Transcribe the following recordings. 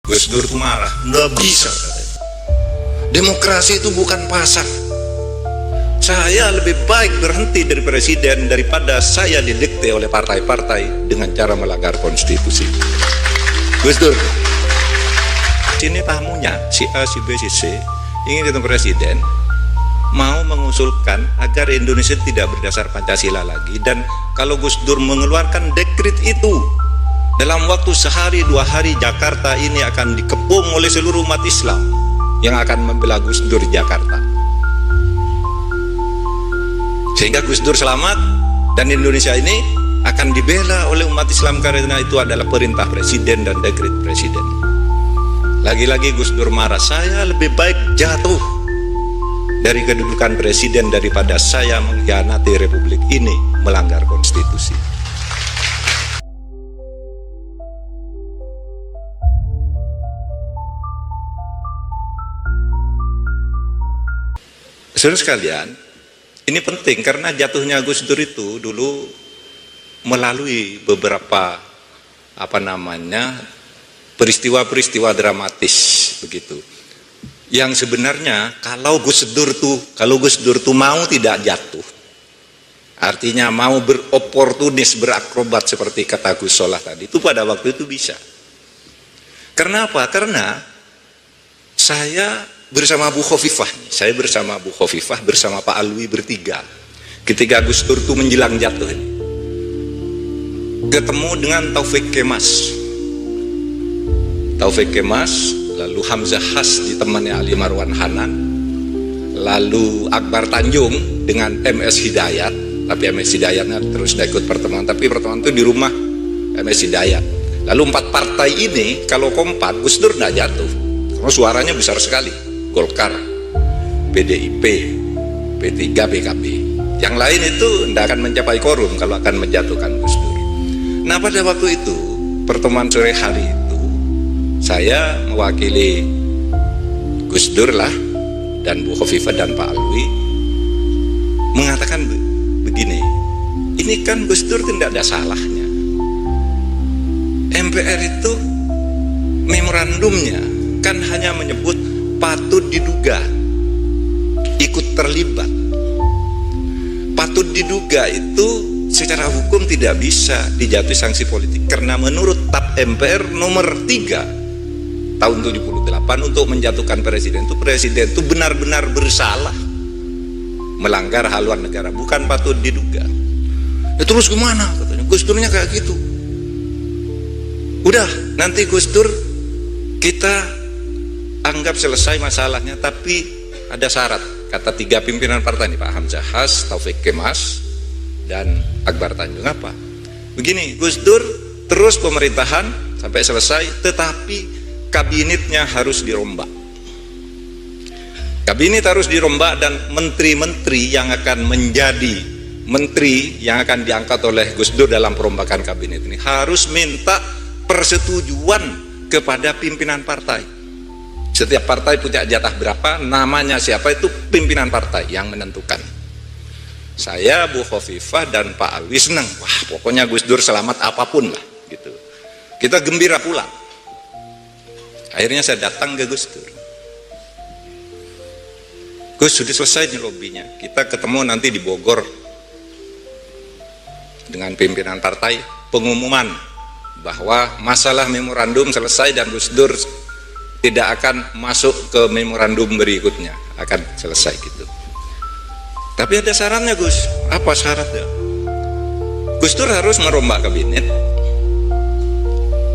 Gus Dur tuh marah, nggak bisa katanya. Demokrasi itu bukan pasar. Saya lebih baik berhenti dari presiden daripada saya didikte oleh partai-partai dengan cara melanggar konstitusi. Gus Dur, sini tamunya si A, si B, si C ingin ketemu presiden, mau mengusulkan agar Indonesia tidak berdasar Pancasila lagi, dan kalau Gus Dur mengeluarkan dekret itu dalam waktu sehari dua hari, Jakarta ini akan dikepung oleh seluruh umat Islam yang akan membela Gus Dur di Jakarta, sehingga Gus Dur selamat dan Indonesia ini akan dibela oleh umat Islam karena itu adalah perintah presiden dan dekret presiden. Lagi-lagi Gus Dur marah, saya lebih baik jatuh dari kedudukan presiden daripada saya mengkhianati republik ini, melanggar konstitusi. Saudara sekalian, ini penting karena jatuhnya Gus Dur itu dulu melalui beberapa peristiwa-peristiwa dramatis begitu. Yang sebenarnya kalau Gus Dur tuh mau tidak jatuh, artinya mau beroportunis, berakrobat seperti kata Gus Solah tadi, itu pada waktu itu bisa. Kenapa? Karena saya bersama Bu Khofifah, bersama Pak Alwi bertiga, ketika Gus Dur itu menjelang jatuh, ketemu dengan Taufik Kemas, lalu Hamzah Has ditemani Ali Marwan Hanan, lalu Akbar Tanjung dengan MS Hidayat, tapi MS Hidayatnya terus ikut pertemuan, tapi pertemuan itu di rumah MS Hidayat. Lalu empat partai ini kalau kompak, Gus Dur tidak jatuh karena suaranya besar sekali. Golkar, PDIP, P3, PKB. Yang lain itu tidak akan mencapai quorum kalau akan menjatuhkan Gus Dur. Nah, pada waktu itu, pertemuan sore hari itu, saya mewakili Gus Dur lah, dan Bu Khofifah dan Pak Alwi mengatakan begini, ini kan Gus Dur tidak ada salahnya. MPR itu memorandumnya kan hanya menyebut patut diduga ikut terlibat. Patut diduga itu secara hukum tidak bisa dijatuhi sanksi politik karena menurut TAP MPR nomor 3 tahun 78 untuk menjatuhkan presiden itu benar-benar bersalah melanggar haluan negara, bukan patut diduga. Ya, terus gimana katanya? Gus Durnya kayak gitu. Udah, nanti Gus Dur kita anggap selesai masalahnya, tapi ada syarat, kata tiga pimpinan partai ini, Pak Hamzah Has, Taufik Kemas, dan Akbar Tanjung. Apa? Begini, Gus Dur terus pemerintahan sampai selesai, tetapi kabinetnya harus dirombak. Kabinet harus dirombak dan menteri-menteri yang akan menjadi menteri yang akan diangkat oleh Gus Dur dalam perombakan kabinet ini harus minta persetujuan kepada pimpinan partai. Setiap partai punya jatah berapa, namanya siapa, itu pimpinan partai yang menentukan. Saya, Bu Khofifah, dan Pak Alwi senang. Wah, pokoknya Gus Dur selamat apapun lah, gitu. Kita gembira pulang. Akhirnya saya datang ke Gus Dur. Gus, sudah selesai nih lobbynya. Kita ketemu nanti di Bogor dengan pimpinan partai, pengumuman bahwa masalah memorandum selesai dan Gus Dur tidak akan masuk ke memorandum berikutnya, akan selesai gitu. Tapi ada syaratnya, Gus. Apa syaratnya? Gus Dur harus merombak kabinet,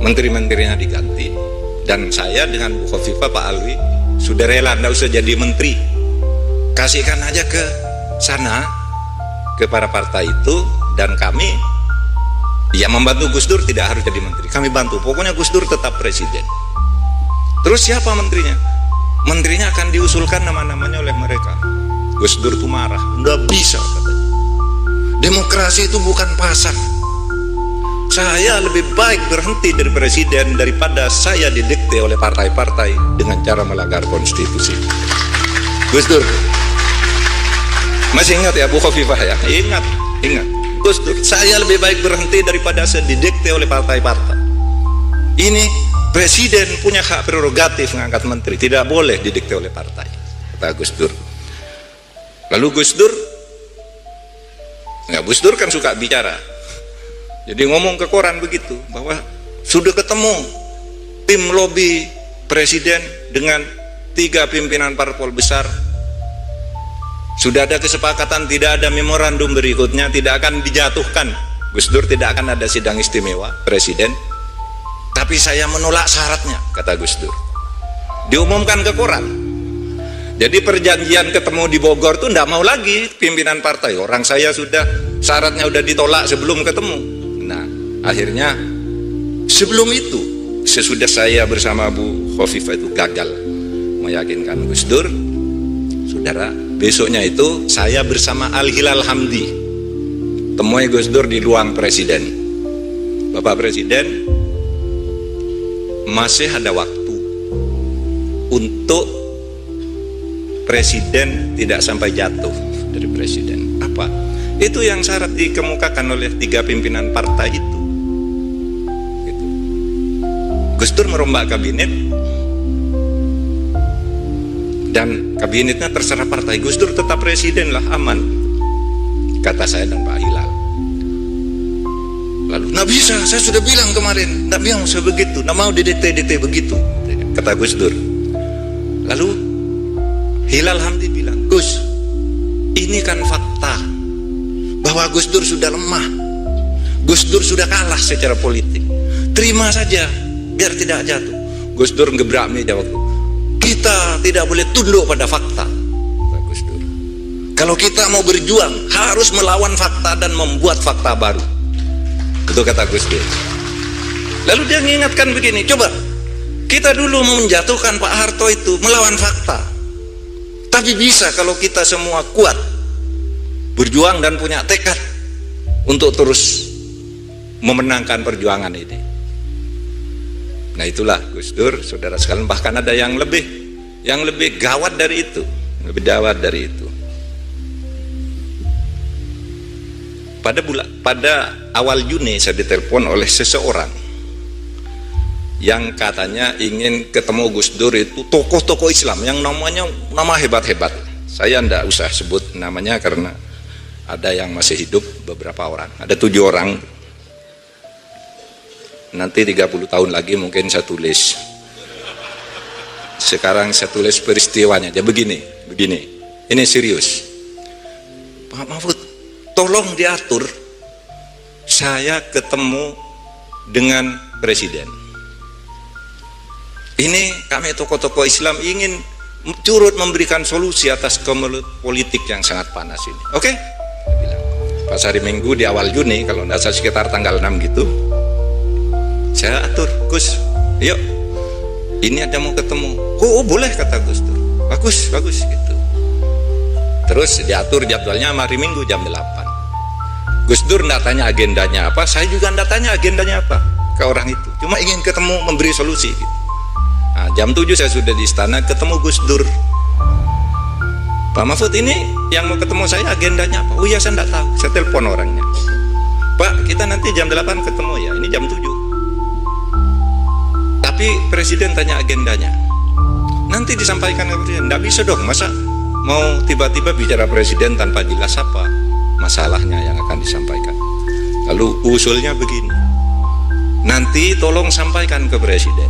menteri-menterinya diganti, dan saya dengan Bu Khofifah, Pak Alwi sudah rela, tidak usah jadi menteri, kasihkan aja ke sana, ke para partai itu, dan kami ya membantu Gus Dur, tidak harus jadi menteri, kami bantu, pokoknya Gus Dur tetap presiden. Terus siapa menterinya? Menterinya akan diusulkan nama-namanya oleh mereka. Gus Dur tuh marah, nggak bisa katanya. Demokrasi itu bukan pasar. Saya lebih baik berhenti dari presiden daripada saya didikte oleh partai-partai dengan cara melanggar konstitusi. Gus Dur, masih ingat ya Bu Khofifah ya? Ingat. Gus Dur, saya lebih baik berhenti daripada saya didikte oleh partai-partai. Ini Presiden punya hak prerogatif mengangkat menteri, tidak boleh didikte oleh partai, kata Gus Dur. Lalu Gus Dur kan suka bicara, jadi ngomong ke koran begitu, bahwa sudah ketemu tim lobi presiden dengan 3 pimpinan parpol besar, sudah ada kesepakatan, tidak ada memorandum berikutnya, tidak akan dijatuhkan. Gus Dur tidak akan ada sidang istimewa presiden, tapi saya menolak syaratnya, kata Gus Dur. Diumumkan ke koran. Jadi perjanjian ketemu di Bogor tuh tidak mau lagi pimpinan partai, orang saya sudah syaratnya udah ditolak sebelum ketemu. Nah akhirnya sebelum itu, sesudah saya bersama Bu Khofifah itu gagal meyakinkan Gus Dur, saudara, besoknya itu saya bersama Al Hilal Hamdi temui Gus Dur di ruang presiden. Bapak Presiden, masih ada waktu untuk presiden tidak sampai jatuh dari presiden. Apa? Itu yang syarat dikemukakan oleh 3 pimpinan partai itu. Gitu. Gus Dur merombak kabinet, dan kabinetnya terserah partai. Gus Dur tetap presiden lah, aman, kata saya dan Pak Hilal. Lalu, nggak bisa, saya sudah bilang kemarin, nggak bilang usah begitu, nggak mau DDT begitu, kata Gus Dur. Lalu Hilal Hamdi bilang, Gus, ini kan fakta bahwa Gus Dur sudah lemah, Gus Dur sudah kalah secara politik, terima saja biar tidak jatuh. Gus Dur ngebrak meja waktu, kita tidak boleh tunduk pada fakta, kata Gus Dur. Kalau kita mau berjuang harus melawan fakta dan membuat fakta baru, itu kata Gus Dur. Lalu dia mengingatkan begini, coba kita dulu mau menjatuhkan Pak Harto itu melawan fakta, tapi bisa kalau kita semua kuat berjuang dan punya tekad untuk terus memenangkan perjuangan ini. Nah itulah Gus Dur, saudara sekalian. Bahkan ada yang lebih gawat dari itu, lebih gawat dari itu. Pada awal Juni saya ditelepon oleh seseorang yang katanya ingin ketemu Gus Dur, itu tokoh-tokoh Islam yang nama hebat-hebat. Saya tidak usah sebut namanya karena ada yang masih hidup, beberapa orang, ada 7 orang. Nanti 30 tahun lagi mungkin saya tulis. Sekarang saya tulis peristiwanya aja begini. Ini serius. Pak Mahfud, tolong diatur saya ketemu dengan presiden. Ini kami tokoh-tokoh Islam ingin turut memberikan solusi atas kemelut politik yang sangat panas ini. Oke? Pas hari Minggu di awal Juni, kalau tidak salah sekitar tanggal 6 gitu, saya atur, Gus, yuk, ini ada mau ketemu. Oh boleh, kata Gus Dur. Bagus gitu. Terus diatur jadwalnya hari Minggu jam 8. Gus Dur tidak tanya agendanya apa, saya juga tidak tanya agendanya apa ke orang itu. Cuma ingin ketemu, memberi solusi gitu. Nah, jam 7 saya sudah di istana, ketemu Gus Dur. Pak Mahfud, ini yang mau ketemu saya agendanya apa? Oh iya, saya tidak tahu. Saya telepon orangnya. Pak, kita nanti jam 8 ketemu ya, ini jam 7. Tapi presiden tanya agendanya, nanti disampaikan ke presiden. Tidak bisa dong, masa mau tiba-tiba bicara presiden tanpa jelas apa masalahnya yang akan disampaikan. Lalu usulnya begini, nanti tolong sampaikan ke presiden,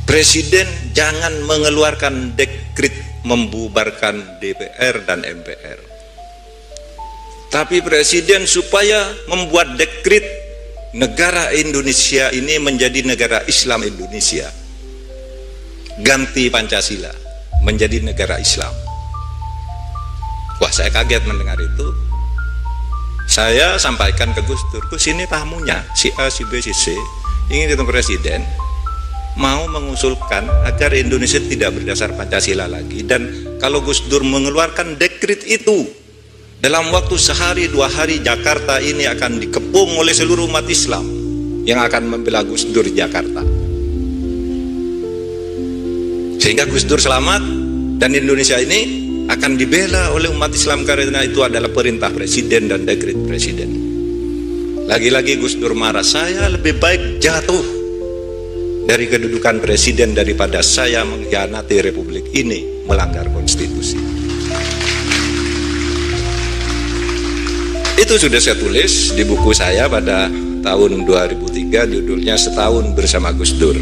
presiden jangan mengeluarkan dekret membubarkan DPR dan MPR, tapi presiden supaya membuat dekret negara Indonesia ini menjadi negara Islam Indonesia, ganti Pancasila menjadi negara Islam. Wah, saya kaget mendengar itu. Saya sampaikan ke Gus Dur, Gus, ini tamunya si A, si B, si C ingin ketemu presiden, mau mengusulkan agar Indonesia tidak berdasar Pancasila lagi, dan kalau Gus Dur mengeluarkan dekret itu dalam waktu sehari 2 hari, Jakarta ini akan dikepung oleh seluruh umat Islam yang akan membela Gus Dur di Jakarta, sehingga Gus Dur selamat dan Indonesia ini akan dibela oleh umat Islam karena itu adalah perintah presiden dan dekret presiden. Lagi-lagi Gus Dur marah, saya lebih baik jatuh dari kedudukan presiden daripada saya mengkhianati republik ini, melanggar konstitusi. Itu sudah saya tulis di buku saya pada tahun 2003, judulnya Setahun Bersama Gus Dur.